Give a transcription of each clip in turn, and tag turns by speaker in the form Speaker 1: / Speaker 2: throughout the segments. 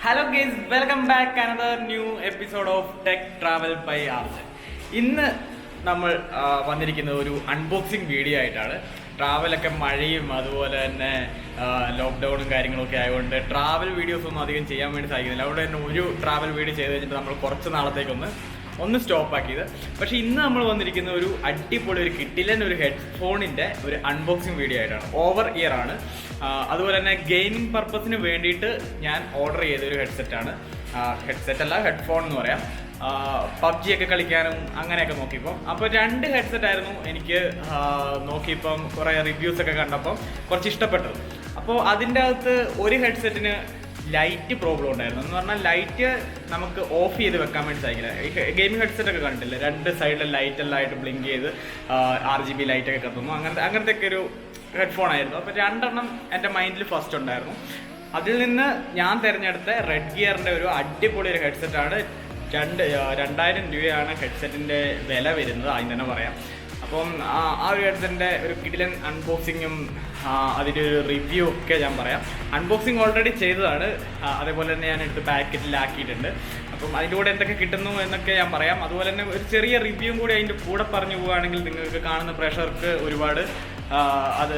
Speaker 1: Hello guys, welcome back another new episode of tech travel by ആർസ്. ഇന്ന് നമ്മൾ വന്നിരിക്കുന്നത് ഒരു അൺബോക്സിങ് വീഡിയോ ആയിട്ടാണ്. ട്രാവലൊക്കെ മഴയും അതുപോലെ തന്നെ ലോക്ക്ഡൗണും കാര്യങ്ങളൊക്കെ ആയതുകൊണ്ട് ട്രാവൽ വീഡിയോസ് ഒന്നും അധികം ചെയ്യാൻ വേണ്ടി സാധിക്കുന്നില്ല. അവിടെ തന്നെ ഒരു ട്രാവൽ വീഡിയോ ചെയ്ത് കഴിഞ്ഞിട്ട് നമ്മൾ കുറച്ച് നാളത്തേക്കൊന്ന് സ്റ്റോപ്പ് ആക്കിയത്. പക്ഷേ ഇന്ന് നമ്മൾ വന്നിരിക്കുന്ന ഒരു അടിപൊളി ഒരു കിട്ടിലൻ ഒരു ഹെഡ്ഫോണിൻ്റെ ഒരു അൺബോക്സിങ് വീഡിയോ ആയിട്ടാണ്. ഓവർ ഇയർ ആണ്. അതുപോലെ തന്നെ ഗെയിമിംഗ് പർപ്പസിന് വേണ്ടിയിട്ട് ഞാൻ ഓർഡർ ചെയ്തൊരു ഹെഡ്സെറ്റാണ്. ഹെഡ്സെറ്റ് അല്ല, ഹെഡ്ഫോൺ എന്ന് പറയാം. പബ്ജി ഒക്കെ കളിക്കാനും അങ്ങനെയൊക്കെ നോക്കിയപ്പോൾ അപ്പോൾ 2 ഹെഡ്സെറ്റ് ആയിരുന്നു എനിക്ക് നോക്കിയപ്പം കുറേ റിവ്യൂസൊക്കെ കണ്ടപ്പം കുറച്ച് ഇഷ്ടപ്പെട്ടത്. അപ്പോൾ അതിൻ്റെ അകത്ത് ഒരു ഹെഡ്സെറ്റിന് ലൈറ്റ് പ്രോബ്ലം ഉണ്ടായിരുന്നു. എന്ന് പറഞ്ഞാൽ ലൈറ്റ് നമുക്ക് ഓഫ് ചെയ്ത് വെക്കാൻ വേണ്ടി സാധിക്കില്ല. ഈ ഗെയിമിംഗ് ഹെഡ്സെറ്റ് ഒക്കെ കണ്ടിട്ടില്ല, 2 സൈഡിൽ ലൈറ്റെല്ലാം ആയിട്ട് ബ്ലിങ്ക് ചെയ്ത് RGB ലൈറ്റൊക്കെ കത്തുന്നു. അങ്ങനത്തെ ഒക്കെ ഒരു ഹെഡ്ഫോൺ ആയിരുന്നു. അപ്പോൾ 2 എണ്ണം എൻ്റെ മൈൻഡിൽ ഫസ്റ്റ് ഉണ്ടായിരുന്നു. അതിൽ നിന്ന് ഞാൻ തിരഞ്ഞെടുത്ത റെഡ്ഗിയറിൻ്റെ ഒരു അടിപൊളി ഒരു ഹെഡ്സെറ്റാണ്. 2000 രൂപയാണ് ഹെഡ്സെറ്റിൻ്റെ വില വരുന്നത്, അതിന് തന്നെ പറയാം. അപ്പം ആ ഒരു ഹെഡ്സെറ്റിൻ്റെ ഒരു കിടിലൻ അൺബോക്സിങ്ങും അതിൻ്റെ ഒരു റിവ്യൂ ഒക്കെ ഞാൻ പറയാം. അൺബോക്സിങ് ഓൾറെഡി ചെയ്തതാണ്, അതേപോലെ തന്നെ ഞാൻ എടുത്ത് പാക്കറ്റിലാക്കിയിട്ടുണ്ട്. അപ്പം അതിൻ്റെ കൂടെ എന്തൊക്കെ കിട്ടുന്നു എന്നൊക്കെ ഞാൻ പറയാം. അതുപോലെ തന്നെ ഒരു ചെറിയ റിവ്യൂവും കൂടി അതിൻ്റെ കൂടെ പറഞ്ഞു പോവുകയാണെങ്കിൽ നിങ്ങൾക്ക് കാണുന്ന പ്രേക്ഷകർക്ക് ഒരുപാട് അത്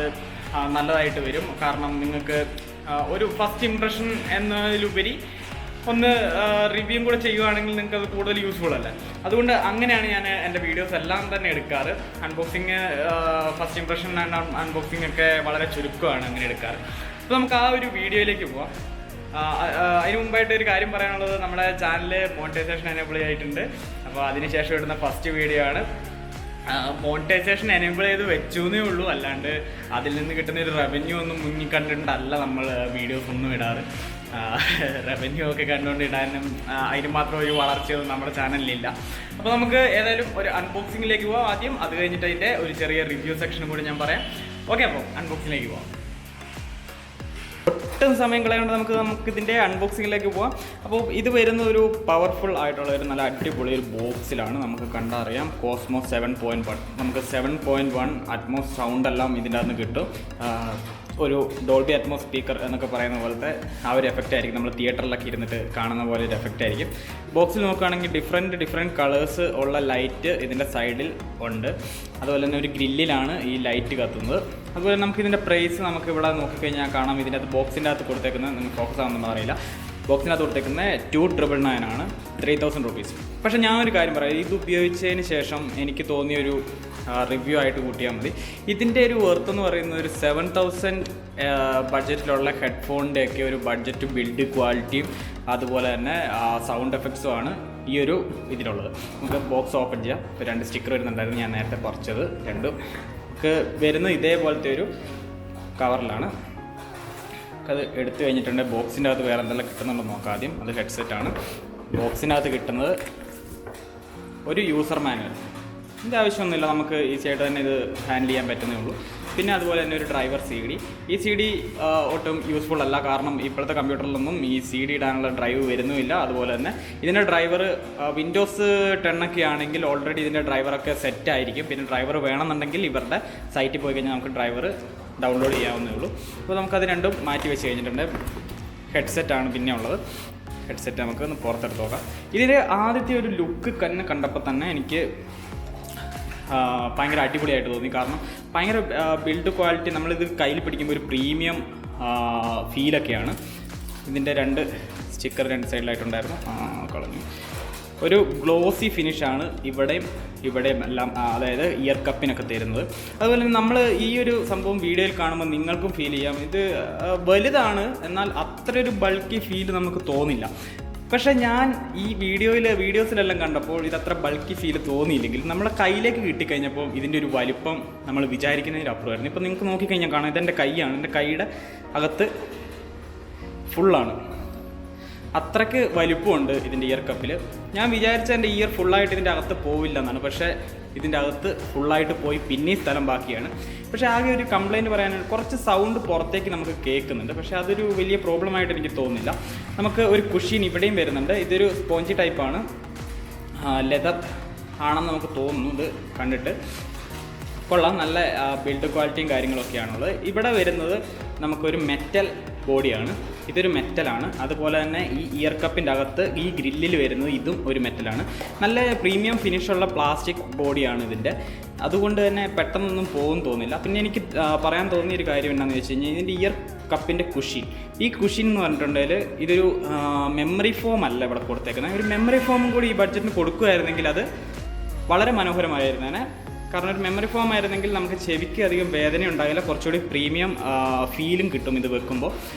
Speaker 1: നല്ലതായിട്ട് വരും. കാരണം നിങ്ങൾക്ക് ഒരു ഫസ്റ്റ് ഇംപ്രഷൻ എന്നതിലുപരി ഒന്ന് റിവ്യൂവും കൂടെ ചെയ്യുകയാണെങ്കിൽ നിങ്ങൾക്ക് അത് കൂടുതൽ യൂസ്ഫുൾ അല്ല. അതുകൊണ്ട് അങ്ങനെയാണ് ഞാൻ എൻ്റെ വീഡിയോസ് എല്ലാം തന്നെ എടുക്കാറ്. Unboxing, first impression and unboxing ഒക്കെ വളരെ ചുരുക്കമാണ് അങ്ങനെ എടുക്കാറ്. അപ്പോൾ നമുക്ക് ആ ഒരു വീഡിയോയിലേക്ക് പോവാം. അതിന് മുമ്പായിട്ട് ഒരു കാര്യം പറയാനുള്ളത്, നമ്മുടെ ചാനൽ മോണിറ്റൈസേഷൻ എനേബിൾ ആയിട്ടുണ്ട്. അപ്പോൾ അതിനുശേഷം ഇടുന്ന ഫസ്റ്റ് വീഡിയോ ആണ്. മോണിറ്റൈസേഷൻ എനേബിൾ ചെയ്ത് വെച്ചു എന്നേ ഉള്ളൂ, അല്ലാണ്ട് അതിൽ നിന്ന് കിട്ടുന്ന ഒരു റവന്യൂ ഒന്നും മുന്നിൽ കണ്ടിട്ടല്ല നമ്മൾ വീഡിയോസ് ഒന്നും ഇടാറ്. റവന്യൂ ഒക്കെ കണ്ടുകൊണ്ട് ഇടാനും അതിന് മാത്രം ഒരു വളർച്ചയൊന്നും നമ്മുടെ ചാനലിലില്ല. അപ്പോൾ നമുക്ക് ഏതായാലും ഒരു അൺബോക്സിങ്ങിലേക്ക് പോവാം ആദ്യം. അത് കഴിഞ്ഞിട്ട് അതിൻ്റെ ഒരു ചെറിയ റിവ്യൂ സെക്ഷനും കൂടി ഞാൻ പറയാം. ഓക്കെ, അപ്പോൾ അൺബോക്സിങ്ങിലേക്ക് പോവാം. ഒട്ടും സമയം കളയാണ്ട് നമുക്ക് ഇതിൻ്റെ അൺബോക്സിങ്ങിലേക്ക് പോകാം. അപ്പോൾ ഇത് വരുന്ന ഒരു പവർഫുൾ ആയിട്ടുള്ള ഒരു നല്ല അടിപൊളി ഒരു ബോക്സിലാണ്. നമുക്ക് കണ്ടറിയാം കോസ്മോ 7.1. നമുക്ക് 7.1 അറ്റ്മോസ് സൗണ്ട് എല്ലാം ഇതിൻ്റെ അകത്ത് കിട്ടും. ഒരു ഡോൾബി അറ്റ്മോസ് സ്പീക്കർ എന്നൊക്കെ പറയുന്ന പോലത്തെ ആ ഒരു എഫക്റ്റ് ആയിരിക്കും. നമ്മൾ തിയേറ്ററിലൊക്കെ ഇരുന്നിട്ട് കാണുന്ന പോലെ ഒരു എഫക്റ്റ് ആയിരിക്കും. ബോക്സിൽ നോക്കുകയാണെങ്കിൽ ഡിഫറെൻറ്റ് കളേഴ്സ് ഉള്ള ലൈറ്റ് ഇതിൻ്റെ സൈഡിൽ ഉണ്ട്. അതുപോലെ തന്നെ ഒരു ഗ്രില്ലിലാണ് ഈ ലൈറ്റ് കത്തുന്നത്. അതുപോലെ നമുക്ക് ഇതിൻ്റെ പ്രൈസ് നമുക്ക് ഇവിടെ നോക്കിക്കഴിഞ്ഞാൽ കാണാം. ഇതിൻ്റെ അകത്ത് ബോക്സിൻ്റെ അകത്ത് കൊടുത്തേക്കുന്നത്, നിങ്ങൾക്ക് ഫോക്കസ് ആവുന്നുണ്ടോ അറിയില്ല, ബോക്സിനകത്ത് കൊടുത്തേക്കുന്നത് 299 ആണ്, 3000 rupees. പക്ഷേ ഞാനൊരു കാര്യം പറയാം, ഇത് ഉപയോഗിച്ചതിന് ശേഷം എനിക്ക് തോന്നിയൊരു റിവ്യൂ ആയിട്ട് കൂട്ടിയാൽ മതി. ഇതിൻ്റെ ഒരു വർത്ത് എന്ന് പറയുന്നത് ഒരു 7000 ബഡ്ജറ്റിലുള്ള ഹെഡ്ഫോണിൻ്റെയൊക്കെ ഒരു ബഡ്ജറ്റ്, ബിൽഡ് ക്വാളിറ്റിയും അതുപോലെ തന്നെ സൗണ്ട് എഫക്ട്സും ആണ് ഈ ഒരു ഇതിലുള്ളത്. നമുക്ക് ബോക്സ് ഓപ്പൺ ചെയ്യാം. ഇപ്പോൾ 2 സ്റ്റിക്കർ വരുന്നുണ്ടായിരുന്നു, ഞാൻ നേരത്തെ പറിച്ചത്. രണ്ടും നമുക്ക് വരുന്നത് ഇതേപോലത്തെ ഒരു കവറിലാണ്. അത് എടുത്തു കഴിഞ്ഞിട്ടുണ്ടെങ്കിൽ ബോക്സിൻ്റെ അകത്ത് വേറെ എന്തെല്ലാം കിട്ടുന്നുണ്ടോ നോക്കാം ആദ്യം. അത് ഹെഡ്സെറ്റാണ്. ബോക്സിനകത്ത് കിട്ടുന്നത് ഒരു യൂസർ മാനുവൽ. ഇതിൻ്റെ ആവശ്യമൊന്നുമില്ല, നമുക്ക് ഈസി ആയിട്ട് തന്നെ ഇത് ഹാൻഡിൽ ചെയ്യാൻ പറ്റുന്നേ ഉള്ളൂ. പിന്നെ അതുപോലെ തന്നെ ഒരു ഡ്രൈവർ CD. ഈ CD ഒട്ടും യൂസ്ഫുൾ അല്ല, കാരണം ഇപ്പോഴത്തെ കമ്പ്യൂട്ടറിലൊന്നും ഈ CD ഇടാനുള്ള ഡ്രൈവ് വരുന്നുമില്ല. അതുപോലെ തന്നെ ഇതിൻ്റെ ഡ്രൈവർ വിൻഡോസ് 10 ഒക്കെ ആണെങ്കിൽ ഓൾറെഡി ഇതിൻ്റെ ഡ്രൈവറൊക്കെ സെറ്റ് ആയിരിക്കും. പിന്നെ ഡ്രൈവർ വേണമെന്നുണ്ടെങ്കിൽ ഇവരുടെ സൈറ്റിൽ പോയി കഴിഞ്ഞാൽ നമുക്ക് ഡ്രൈവർ ഡൗൺലോഡ് ചെയ്യാവുന്നേ ഉള്ളൂ. അപ്പോൾ നമുക്കത് രണ്ടും മാറ്റി വെച്ച് കഴിഞ്ഞിട്ടുണ്ട്. ഹെഡ്സെറ്റാണ് പിന്നെ ഉള്ളത്. ഹെഡ്സെറ്റ് നമുക്ക് ഒന്ന് പുറത്തെടുത്ത് നോക്കാം. ഇതിൻ്റെ ആദ്യത്തെ ഒരു ലുക്ക് കണ്ടപ്പോൾ തന്നെ എനിക്ക് ഭയങ്കര അടിപൊളിയായിട്ട് തോന്നി. കാരണം ഭയങ്കര ബിൽഡ് ക്വാളിറ്റി, നമ്മളിത് കയ്യിൽ പിടിക്കുമ്പോൾ ഒരു പ്രീമിയം ഫീലൊക്കെയാണ്. ഇതിൻ്റെ 2 സ്റ്റിക്കർ 2 സൈഡിലായിട്ടുണ്ടായിരുന്നു, കളഞ്ഞു. ഒരു ഗ്ലോസി ഫിനിഷാണ് ഇവിടെയും എല്ലാം, അതായത് ഇയർ കപ്പിനൊക്കെ തരുന്നത്. അതുപോലെ തന്നെ നമ്മൾ ഈ ഒരു സംഭവം വീഡിയോയിൽ കാണുമ്പോൾ നിങ്ങൾക്കും ഫീൽ ചെയ്യാം, ഇത് വലുതാണ്, എന്നാൽ അത്ര ഒരു ബൾക്കി ഫീൽ നമുക്ക് തോന്നില്ല. പക്ഷേ ഞാൻ ഈ വീഡിയോസിലെല്ലാം കണ്ടപ്പോൾ ഇതത്ര ബൾക്കി ഫീൽ തോന്നിയില്ലെങ്കിൽ നമ്മളെ കയ്യിലേക്ക് കിട്ടിക്കഴിഞ്ഞപ്പോൾ ഇതിൻ്റെ ഒരു വലിപ്പം നമ്മൾ വിചാരിക്കുന്നതിന് അപ്പുറമായിരുന്നു. ഇപ്പോൾ നിങ്ങൾക്ക് നോക്കിക്കഴിഞ്ഞാൽ കാണാം, ഇതെൻ്റെ കൈയാണ്. എൻ്റെ കൈയുടെ അകത്ത് ഫുള്ളാണ്. അത്രയ്ക്ക് വലിപ്പമുണ്ട് ഇതിൻ്റെ ഇയർ കപ്പിൽ. ഞാൻ വിചാരിച്ച എൻ്റെ ഇയർ ഫുള്ളായിട്ട് ഇതിൻ്റെ അകത്ത് പോവില്ല എന്നാണ്. പക്ഷേ ഇതിൻ്റെ അകത്ത് ഫുള്ളായിട്ട് പോയി പിന്നെയും സ്ഥലം ബാക്കിയാണ്. പക്ഷേ ആകെ ഒരു കംപ്ലയിൻറ്റ് പറയാനാണ്, കുറച്ച് സൗണ്ട് പുറത്തേക്ക് നമുക്ക് കേൾക്കുന്നുണ്ട്. പക്ഷേ അതൊരു വലിയ പ്രോബ്ലമായിട്ട് എനിക്ക് തോന്നുന്നില്ല. നമുക്ക് ഒരു കുഷ്യൻ ഇവിടെയും വരുന്നുണ്ട്. ഇതൊരു സ്പോഞ്ചി ടൈപ്പാണ്, ലെതർ ആണെന്ന് നമുക്ക് തോന്നുന്നു ഇത് കണ്ടിട്ട്. കൊള്ളാം, നല്ല ബിൽഡ് ക്വാളിറ്റിയും കാര്യങ്ങളൊക്കെയാണുള്ളത്. ഇവിടെ വരുന്നത് നമുക്കൊരു മെറ്റൽ ബോഡിയാണ്.
Speaker 2: ഇതൊരു മെറ്റലാണ്. അതുപോലെ തന്നെ ഈ ഇയർ കപ്പിൻ്റെ അകത്ത് ഈ ഗ്രില്ലിൽ വരുന്നത് ഇതും ഒരു മെറ്റലാണ്. നല്ല പ്രീമിയം ഫിനിഷുള്ള പ്ലാസ്റ്റിക് ബോഡിയാണ് ഇതിൻ്റെ. അതുകൊണ്ട് തന്നെ പെട്ടെന്നൊന്നും പോകും തോന്നില്ല. പിന്നെ എനിക്ക് പറയാൻ തോന്നിയൊരു കാര്യം എന്താണെന്ന് വെച്ച് കഴിഞ്ഞാൽ ഇതിൻ്റെ ഇയർ കപ്പിൻ്റെ കുഷിൻ, ഈ കുഷിൻ എന്ന് പറഞ്ഞിട്ടുണ്ടെങ്കിൽ ഇതൊരു മെമ്മറി ഫോം അല്ല ഇവിടെ കൊടുത്തേക്കുന്നത്. ഒരു മെമ്മറി ഫോമും കൂടി ഈ ബഡ്ജറ്റിന് കൊടുക്കുകയായിരുന്നെങ്കിൽ അത് വളരെ മനോഹരമായിരുന്നേനെ. കാരണം ഒരു മെമ്മറി ഫോം ആയിരുന്നെങ്കിൽ നമുക്ക് ചെവിക്ക് അധികം വേദന ഉണ്ടാകില്ല, കുറച്ചുകൂടി പ്രീമിയം ഫീലും കിട്ടും ഇത് വെക്കുമ്പോൾ.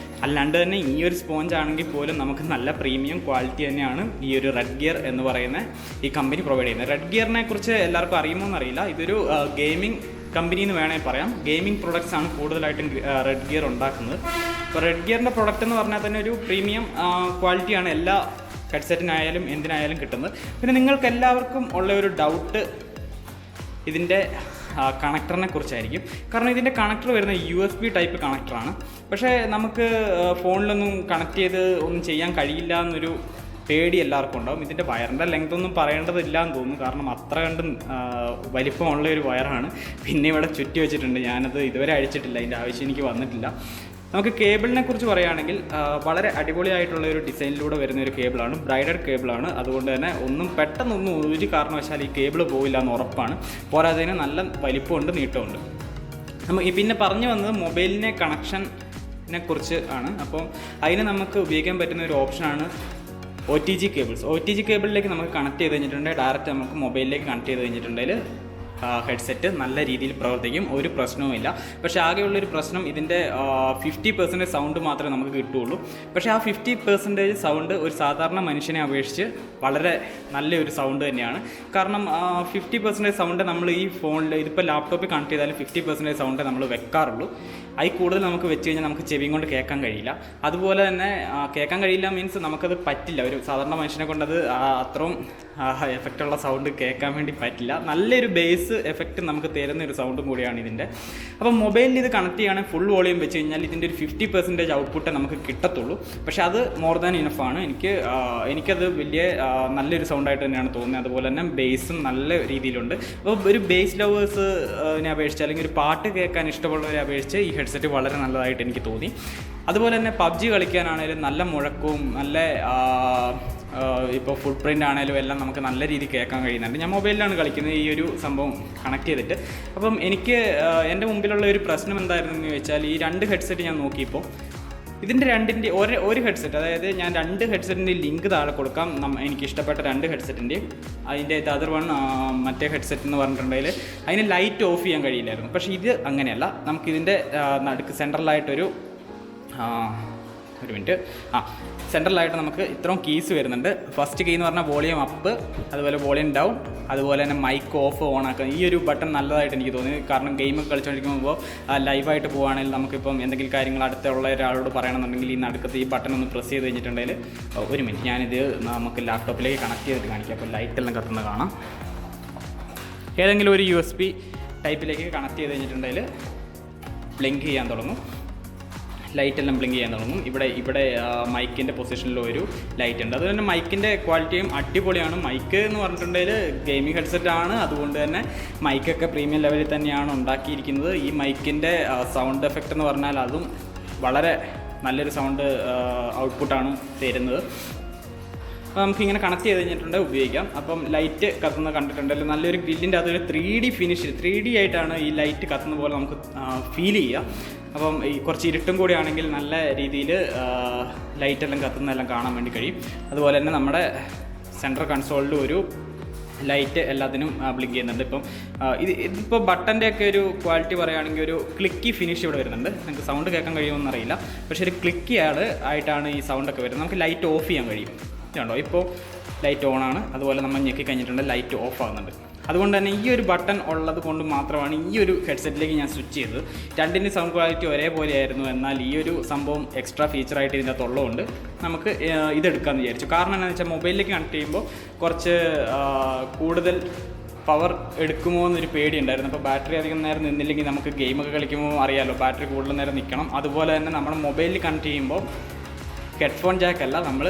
Speaker 2: അല്ലാണ്ട് തന്നെ ഈ ഒരു സ്പോഞ്ച് ആണെങ്കിൽ പോലും നമുക്ക് നല്ല പ്രീമിയം ക്വാളിറ്റി തന്നെയാണ് ഈ ഒരു റെഡ്ഗിയർ എന്ന് പറയുന്ന ഈ കമ്പനി പ്രൊവൈഡ് ചെയ്യുന്നത്. റെഡ്ഗിയറിനെ കുറിച്ച് എല്ലാവർക്കും അറിയുമോ എന്നറിയില്ല. ഇതൊരു ഗെയിമിംഗ് കമ്പനി എന്ന് വേണമെങ്കിൽ പറയാം. ഗെയിമിംഗ് പ്രൊഡക്ട്സ് ആണ് കൂടുതലായിട്ടും റെഡ്ഗിയർ ഉണ്ടാക്കുന്നത്. അപ്പോൾ റെഡ്ഗിയറിൻ്റെ പ്രൊഡക്റ്റ് എന്ന് പറഞ്ഞാൽ തന്നെ ഒരു പ്രീമിയം ക്വാളിറ്റിയാണ് എല്ലാ ഹെഡ്സെറ്റിനായാലും എന്തിനായാലും കിട്ടുന്നത്. പിന്നെ നിങ്ങൾക്ക് എല്ലാവർക്കും ഉള്ള ഒരു ഡൗട്ട് ഇതിൻ്റെ കണക്ടറിനെ കുറിച്ചായിരിക്കും. കാരണം ഇതിൻ്റെ കണക്ടർ വരുന്ന USB ടൈപ്പ് കണക്ടറാണ്. പക്ഷേ നമുക്ക് ഫോണിലൊന്നും കണക്ട് ചെയ്ത് ഒന്നും ചെയ്യാൻ കഴിയില്ല എന്നൊരു പേടി എല്ലാവർക്കും ഉണ്ടാവും. ഇതിൻ്റെ വയറിൻ്റെ ലെങ്ത് ഒന്നും പറയേണ്ടതില്ല എന്ന് തോന്നുന്നു. കാരണം അത്ര കണ്ട് വലിപ്പമുള്ള ഒരു വയറാണ്. പിന്നെ ഇവിടെ ചുറ്റി വെച്ചിട്ടുണ്ട്. ഞാനത് ഇതുവരെ അഴിച്ചിട്ടില്ല, അതിൻ്റെ ആവശ്യം എനിക്ക് വന്നിട്ടില്ല. നമുക്ക് കേബിളിനെ കുറിച്ച് പറയുകയാണെങ്കിൽ വളരെ അടിപൊളിയായിട്ടുള്ള ഒരു ഡിസൈനിലൂടെ വരുന്ന ഒരു കേബിളാണ്. ബ്രൈഡഡ് കേബിളാണ്. അതുകൊണ്ട് തന്നെ പെട്ടെന്നൊന്നും ഒരു കാരണവശാൽ ഈ കേബിൾ പോയില്ല എന്ന് ഉറപ്പാണ്. പോരാത്തതിന് നല്ല വലിപ്പമുണ്ട്, നീട്ടമുണ്ട്. നമുക്ക് പിന്നെ പറഞ്ഞു വന്നത് മൊബൈലിനെ കണക്ഷനെ കുറിച്ച് ആണ്. അപ്പം അതിന് നമുക്ക് ഉപയോഗിക്കാൻ പറ്റുന്ന ഒരു ഓപ്ഷനാണ് OTG കേബിൾസ്. OTG കേബിളിലേക്ക് നമുക്ക് കണക്ട് ചെയ്ത് കഴിഞ്ഞിട്ടുണ്ടെങ്കിൽ ഡയറക്റ്റ് നമുക്ക് മൊബൈലിലേക്ക് കണക്ട് ചെയ്ത് കഴിഞ്ഞിട്ടുണ്ടെങ്കിൽ ഹെഡ്സെറ്റ് നല്ല രീതിയിൽ പ്രവർത്തിക്കും, ഒരു പ്രശ്നവുമില്ല. പക്ഷേ ആകെയുള്ളൊരു പ്രശ്നം ഇതിൻ്റെ 50% സൗണ്ട് മാത്രമേ നമുക്ക് കിട്ടുകയുള്ളൂ. പക്ഷേ ആ 50% സൗണ്ട് ഒരു സാധാരണ മനുഷ്യനെ അപേക്ഷിച്ച് വളരെ നല്ലൊരു സൗണ്ട് തന്നെയാണ്. കാരണം 50% സൗണ്ട് നമ്മൾ ഈ ഫോണിൽ ഇതിപ്പോൾ ലാപ്ടോപ്പിൽ കണക്ട് ചെയ്താലും 50% സൗണ്ട് നമ്മൾ വെക്കാറുള്ളൂ. അതിൽ കൂടുതൽ നമുക്ക് വെച്ച് കഴിഞ്ഞാൽ നമുക്ക് ചെവിയും കൊണ്ട് കേൾക്കാൻ കഴിയില്ല. അതുപോലെ തന്നെ കേൾക്കാൻ കഴിയില്ല മീൻസ് നമുക്കത് പറ്റില്ല. ഒരു സാധാരണ മനുഷ്യനെ കൊണ്ടത് അത്രയും എഫക്റ്റുള്ള സൗണ്ട് കേൾക്കാൻ വേണ്ടി പറ്റില്ല. നല്ലൊരു ബേസ് എഫക്റ്റ് നമുക്ക് തരുന്ന ഒരു സൗണ്ടും കൂടിയാണ് ഇതിൻ്റെ. അപ്പം മൊബൈലിൽ ഇത് കണക്ട് ചെയ്യുകയാണെങ്കിൽ ഫുൾ വോളിയം വെച്ച് കഴിഞ്ഞാൽ ഇതിൻ്റെ ഒരു 50% ഔട്ട്പുട്ടേ നമുക്ക് കിട്ടത്തുള്ളൂ. പക്ഷേ അത് മോർ ദാൻ ഇനഫാണ്. എനിക്കത് വലിയ നല്ലൊരു സൗണ്ടായിട്ട് തന്നെയാണ് തോന്നുന്നത്. അതുപോലെ തന്നെ ബേസും നല്ല രീതിയിലുണ്ട്. അപ്പോൾ ഒരു ബേസ് ലവേഴ്സിനെ അപേക്ഷിച്ച് അല്ലെങ്കിൽ ഒരു പാട്ട് കേൾക്കാൻ ഇഷ്ടമുള്ളവരെ അപേക്ഷിച്ച് ഈ ഹെഡ്സെറ്റ് വളരെ നല്ലതായിട്ട് എനിക്ക് തോന്നി. അതുപോലെ തന്നെ PUBG കളിക്കാനാണെങ്കിലും നല്ല മുഴക്കവും നല്ല ഇപ്പോൾ ഫുട് പ്രിൻ്റ് ആണെങ്കിലും എല്ലാം നമുക്ക് നല്ല രീതിയിൽ കേൾക്കാൻ കഴിയുന്നുണ്ട്. ഞാൻ മൊബൈലിലാണ് കളിക്കുന്നത് ഈ ഒരു സംഭവം കണക്ട് ചെയ്തിട്ട്. അപ്പം എനിക്ക് എൻ്റെ മുമ്പിലുള്ള ഒരു പ്രശ്നം എന്തായിരുന്നു എന്ന് ചോദിച്ചാൽ, ഈ 2 ഹെഡ്സെറ്റ് ഞാൻ നോക്കിയപ്പോൾ ഇതിൻ്റെ രണ്ടിൻ്റെ ഒരു ഹെഡ്സെറ്റ്, അതായത് ഞാൻ 2 ഹെഡ്സെറ്റിൻ്റെ ലിങ്ക് താഴെ കൊടുക്കാം. എനിക്കിഷ്ടപ്പെട്ട 2 ഹെഡ്സെറ്റിൻ്റെ അതിൻ്റെ അതർ വൺ മറ്റേ ഹെഡ്സെറ്റ് എന്ന് പറഞ്ഞിട്ടുണ്ടെങ്കിൽ അതിന് ലൈറ്റ് ഓഫ് ചെയ്യാൻ കഴിയില്ലായിരുന്നു. പക്ഷേ ഇത് അങ്ങനെയല്ല. നമുക്കിതിൻ്റെ നടുക്ക് സെൻട്രലായിട്ടൊരു സെൻട്രലായിട്ട് നമുക്ക് ഇത്രയും കീസ് വരുന്നുണ്ട്. ഫസ്റ്റ് കീ എന്ന് പറഞ്ഞാൽ വോളിയം അപ്പ്, അതുപോലെ വോളിയം ഡൗൺ, അതുപോലെ തന്നെ മൈക്ക് ഓഫ് ഓൺ ആക്കുക. ഈ ഒരു ബട്ടൺ നല്ലതായിട്ട് എനിക്ക് തോന്നി. കാരണം ഗെയിമൊക്കെ കളിച്ചുകൊണ്ടിരിക്കുമ്പോൾ ലൈവായിട്ട് പോകുകയാണെങ്കിൽ നമുക്കിപ്പം എന്തെങ്കിലും കാര്യങ്ങൾ അടുത്തുള്ള ഒരാളോട് പറയണമെന്നുണ്ടെങ്കിൽ ഈ നടുക്കത്ത് ഈ ബട്ടൺ ഒന്ന് പ്രസ് ചെയ്ത് കഴിഞ്ഞിട്ടുണ്ടെങ്കിൽ, ഒരു മിനിറ്റ് ഞാനിത് നമുക്ക് ലാപ്ടോപ്പിലേക്ക് കണക്ട് ചെയ്തിട്ട് കാണിക്കാം. അപ്പോൾ ലൈറ്റെല്ലാം കത്തുന്നത് കാണാം. ഏതെങ്കിലും ഒരു USB ടൈപ്പിലേക്ക് കണക്ട് ചെയ്ത് കഴിഞ്ഞിട്ടുണ്ടെങ്കിൽ ബ്ലിങ്ക് ചെയ്യാൻ തുടങ്ങും. ലൈറ്റെല്ലാം ബ്ലിങ്ക് ചെയ്യാൻ തുടങ്ങും. ഇവിടെ മൈക്കിൻ്റെ പൊസിഷനിൽ ഒരു ലൈറ്റ് ഉണ്ട്. അതുപോലെ തന്നെ മൈക്കിൻ്റെ ക്വാളിറ്റിയും അടിപൊളിയാണ്. മൈക്ക് എന്ന് പറഞ്ഞിട്ടുണ്ടെങ്കിൽ ഗെയിമിംഗ് ഹെഡ്സെറ്റ് ആണ്. അതുകൊണ്ട് തന്നെ മൈക്കൊക്കെ പ്രീമിയം ലെവലിൽ തന്നെയാണ് ഉണ്ടാക്കിയിരിക്കുന്നത്. ഈ മൈക്കിൻ്റെ സൗണ്ട് എഫക്റ്റ് എന്ന് പറഞ്ഞാൽ അതും വളരെ നല്ലൊരു സൗണ്ട് ഔട്ട്പുട്ടാണ് തരുന്നത്. അപ്പോൾ നമുക്കിങ്ങനെ കണക്ട് ചെയ്ത് കഴിഞ്ഞിട്ടുണ്ടെങ്കിൽ ഉപയോഗിക്കാം. അപ്പം ലൈറ്റ് കത്തുന്ന കണ്ടിട്ടുണ്ടെങ്കിൽ നല്ലൊരു ഗ്രില്ലിൻ്റെ അതൊരു 3D ഫിനിഷ്, 3D ആയിട്ടാണ് ഈ ലൈറ്റ് കത്തുന്ന പോലെ നമുക്ക് ഫീൽ ചെയ്യുക. അപ്പം ഈ കുറച്ച് ഇരുട്ടും കൂടി ആണെങ്കിൽ നല്ല രീതിയിൽ ലൈറ്റെല്ലാം കത്തുന്നതെല്ലാം കാണാൻ വേണ്ടി കഴിയും. അതുപോലെ തന്നെ നമ്മുടെ സെൻട്രൽ കൺസോളിൽ ഒരു ലൈറ്റ് എല്ലാത്തിനും ബ്ലിങ്ക് ചെയ്യുന്നുണ്ട്. ഇതിപ്പോൾ ബട്ടൻ്റെയൊക്കെ ഒരു ക്വാളിറ്റി പറയുകയാണെങ്കിൽ ഒരു ക്ലിക്കി ഫിനിഷ് ഇവിടെ വരുന്നുണ്ട്. നിങ്ങൾക്ക് സൗണ്ട് കേൾക്കാൻ കഴിയുമെന്ന് അറിയില്ല, പക്ഷേ ഒരു ക്ലിക്കി ആയിട്ടാണ് ഈ സൗണ്ടൊക്കെ വരുന്നത്. നമുക്ക് ലൈറ്റ് ഓഫ് ചെയ്യാൻ കഴിയും. ഇതുണ്ടോ, ഇപ്പോൾ ലൈറ്റ് ഓണാണ്. അതുപോലെ നമ്മൾ ഞെക്കി കഴിഞ്ഞിട്ടുണ്ട് ലൈറ്റ് ഓഫ് ആകുന്നുണ്ട്. അതുകൊണ്ട് തന്നെ ഈ ഒരു ബട്ടൺ ഉള്ളത് കൊണ്ട് മാത്രമാണ് ഈ ഒരു ഹെഡ്സെറ്റിലേക്ക് ഞാൻ സ്വിച്ച് ചെയ്തത്. രണ്ടിൻ്റെ സൗണ്ട് ക്വാളിറ്റി ഒരേപോലെയായിരുന്നു. എന്നാൽ ഈ ഒരു സംഭവം എക്സ്ട്രാ ഫീച്ചറായിട്ട് ഇതിൻ്റെ അകത്തുള്ളതുകൊണ്ട് നമുക്ക് ഇതെടുക്കാമെന്ന് വിചാരിച്ചു. കാരണം എന്താണെന്ന് വെച്ചാൽ മൊബൈലിലേക്ക് കണക്ട് ചെയ്യുമ്പോൾ കുറച്ച് കൂടുതൽ പവർ എടുക്കുമോ എന്നൊരു പേടിയുണ്ടായിരുന്നു. അപ്പോൾ ബാറ്ററി അധികം നേരം നിന്നില്ലെങ്കിൽ നമുക്ക് ഗെയിമൊക്കെ കളിക്കുമ്പോൾ അറിയാമല്ലോ, ബാറ്ററി കൂടുതൽ നേരം നിൽക്കണം. അതുപോലെ തന്നെ നമ്മൾ മൊബൈലിൽ കണക്ട് ചെയ്യുമ്പോൾ ഹെഡ്ഫോൺ ജാക്കല്ല, നമ്മൾ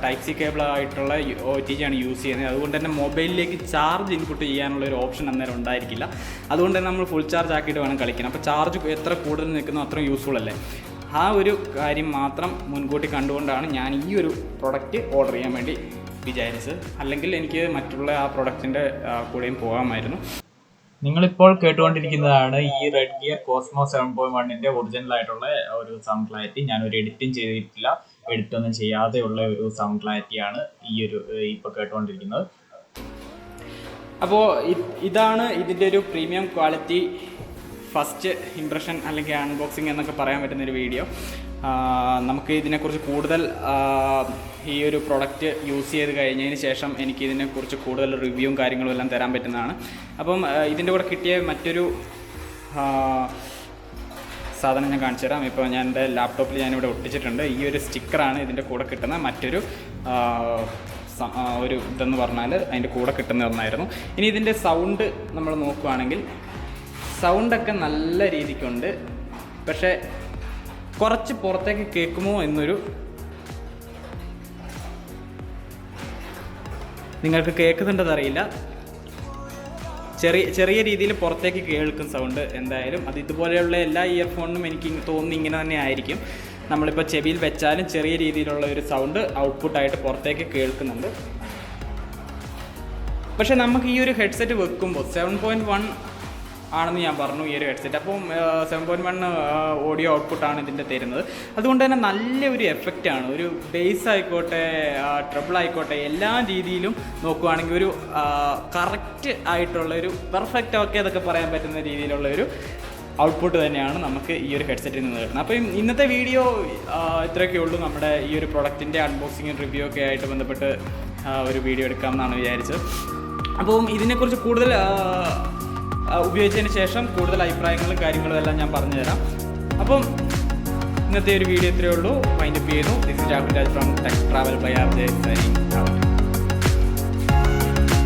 Speaker 2: ടൈപ്പ് സി കേബിളായിട്ടുള്ള OTG ആണ് യൂസ് ചെയ്യുന്നത്. അതുകൊണ്ട് തന്നെ മൊബൈലിലേക്ക് ചാർജ് ഇൻപുട്ട് ചെയ്യാനുള്ള ഒരു ഓപ്ഷൻ അന്നേരം ഉണ്ടായിരിക്കില്ല. അതുകൊണ്ട് തന്നെ നമ്മൾ ഫുൾ ചാർജ് ആക്കിയിട്ട് വേണം കളിക്കണം. അപ്പോൾ ചാർജ് എത്ര കൂടുതൽ നിൽക്കുന്നോ അത്രയും യൂസ്ഫുൾ അല്ലേ. ആ ഒരു കാര്യം മാത്രം മുൻകൂട്ടി കണ്ടുകൊണ്ടാണ് ഞാൻ ഈ ഒരു പ്രൊഡക്റ്റ് ഓർഡർ ചെയ്യാൻ വേണ്ടി വിചാരിച്ചത്. അല്ലെങ്കിൽ എനിക്ക് മറ്റുള്ള ആ പ്രൊഡക്റ്റിൻ്റെ കൂടെയും പോകാമായിരുന്നു.
Speaker 1: നിങ്ങളിപ്പോൾ കേട്ടുകൊണ്ടിരിക്കുന്നതാണ് ഈ Redgear Cosmo 7.1ന്റെ ഒറിജിനൽ ആയിട്ടുള്ള ഒരു സൗണ്ട് ക്ലാരിറ്റി. ഞാനൊരു എഡിറ്റും ചെയ്തിട്ടില്ല, എഡിറ്റൊന്നും ചെയ്യാതെയുള്ള ഒരു സൗണ്ട് ക്ലാരിറ്റിയാണ് ഈ ഒരു ഇപ്പോൾ കേട്ടുകൊണ്ടിരിക്കുന്നത്.
Speaker 2: അപ്പോൾ ഇതാണ് ഇതിൻ്റെ ഒരു പ്രീമിയം ക്വാളിറ്റി ഫസ്റ്റ് ഇംപ്രഷൻ അല്ലെങ്കിൽ അൺബോക്സിങ് എന്നൊക്കെ പറയാൻ പറ്റുന്നൊരു വീഡിയോ. നമുക്ക് ഇതിനെക്കുറിച്ച് കൂടുതൽ ഈ ഒരു പ്രൊഡക്റ്റ് യൂസ് ചെയ്ത് കഴിഞ്ഞതിന് ശേഷം എനിക്ക് ഇതിനെക്കുറിച്ച് കൂടുതൽ റിവ്യൂവും കാര്യങ്ങളും എല്ലാം തരാൻ പറ്റുന്നതാണ്. അപ്പം ഇതിൻ്റെ കൂടെ കിട്ടിയ മറ്റൊരു സാധനം ഞാൻ കാണിച്ചു തരാം. ഇപ്പോൾ ഞാൻ എൻ്റെ ലാപ്ടോപ്പിൽ ഞാനിവിടെ ഒട്ടിച്ചിട്ടുണ്ട്. ഈ ഒരു സ്റ്റിക്കറാണ് ഇതിൻ്റെ കൂടെ കിട്ടുന്ന മറ്റൊരു ഒരു ഇതെന്ന് പറഞ്ഞാൽ അതിൻ്റെ കൂടെ കിട്ടുന്ന ഒന്നായിരുന്നു. ഇനി ഇതിൻ്റെ സൗണ്ട് നമ്മൾ നോക്കുകയാണെങ്കിൽ സൗണ്ടൊക്കെ നല്ല രീതിക്കുണ്ട്. പക്ഷേ കുറച്ച് പുറത്തേക്ക് കേൾക്കുമോ എന്നൊരു, നിങ്ങൾക്ക് കേൾക്കുന്നുണ്ടെന്നറിയില്ല, ചെറിയ രീതിയിൽ പുറത്തേക്ക് കേൾക്കും സൗണ്ട്. എന്തായാലും അത് ഇതുപോലെയുള്ള എല്ലാ ഇയർഫോണിനും എനിക്ക് തോന്നുന്നു ഇങ്ങനെ തന്നെ ആയിരിക്കും. നമ്മളിപ്പോൾ ചെവിയിൽ വെച്ചാലും ചെറിയ രീതിയിലുള്ള ഒരു സൗണ്ട് ഔട്ട്പുട്ടായിട്ട് പുറത്തേക്ക് കേൾക്കുന്നുണ്ട്. പക്ഷേ നമുക്ക് ഈ ഒരു ഹെഡ്സെറ്റ് വെക്കുമ്പോൾ 7.1 ആണെന്ന് ഞാൻ പറഞ്ഞു ഈ ഒരു ഹെഡ്സെറ്റ്. അപ്പം 7.1 ഓഡിയോ ഔട്ട്പുട്ടാണ് ഇതിൻ്റെ തരുന്നത്. അതുകൊണ്ട് തന്നെ നല്ലൊരു എഫക്റ്റാണ്. ഒരു ബേസ് ആയിക്കോട്ടെ, ട്രബിൾ ആയിക്കോട്ടെ, എല്ലാ രീതിയിലും നോക്കുകയാണെങ്കിൽ ഒരു കറക്റ്റ് ആയിട്ടുള്ളൊരു പെർഫെക്റ്റ് ഓക്കെ അതൊക്കെ പറയാൻ പറ്റുന്ന രീതിയിലുള്ളൊരു ഔട്ട്പുട്ട് തന്നെയാണ് നമുക്ക് ഈ ഒരു ഹെഡ്സെറ്റിൽ നിന്ന് കിട്ടുന്നത്. അപ്പം ഇന്നത്തെ വീഡിയോ ഇത്രയൊക്കെ ഉള്ളൂ. നമ്മുടെ ഈ ഒരു പ്രൊഡക്റ്റിൻ്റെ അൺബോക്സിങ് റിവ്യൂ ഒക്കെ ആയിട്ട് ബന്ധപ്പെട്ട് ഒരു വീഡിയോ എടുക്കാമെന്നാണ് വിചാരിച്ചത്. അപ്പം ഇതിനെക്കുറിച്ച് കൂടുതൽ ഉപയോഗിച്ചതിന് ശേഷം കൂടുതൽ അഭിപ്രായങ്ങളും കാര്യങ്ങളും എല്ലാം ഞാൻ പറഞ്ഞുതരാം. അപ്പം ഇന്നത്തെ ഒരു വീഡിയോ ഇത്രയേ ഉള്ളൂ. വൈൻഡപ്പ് ചെയ്യുന്നു. This is Rahul Raj from Tech travel by RJ.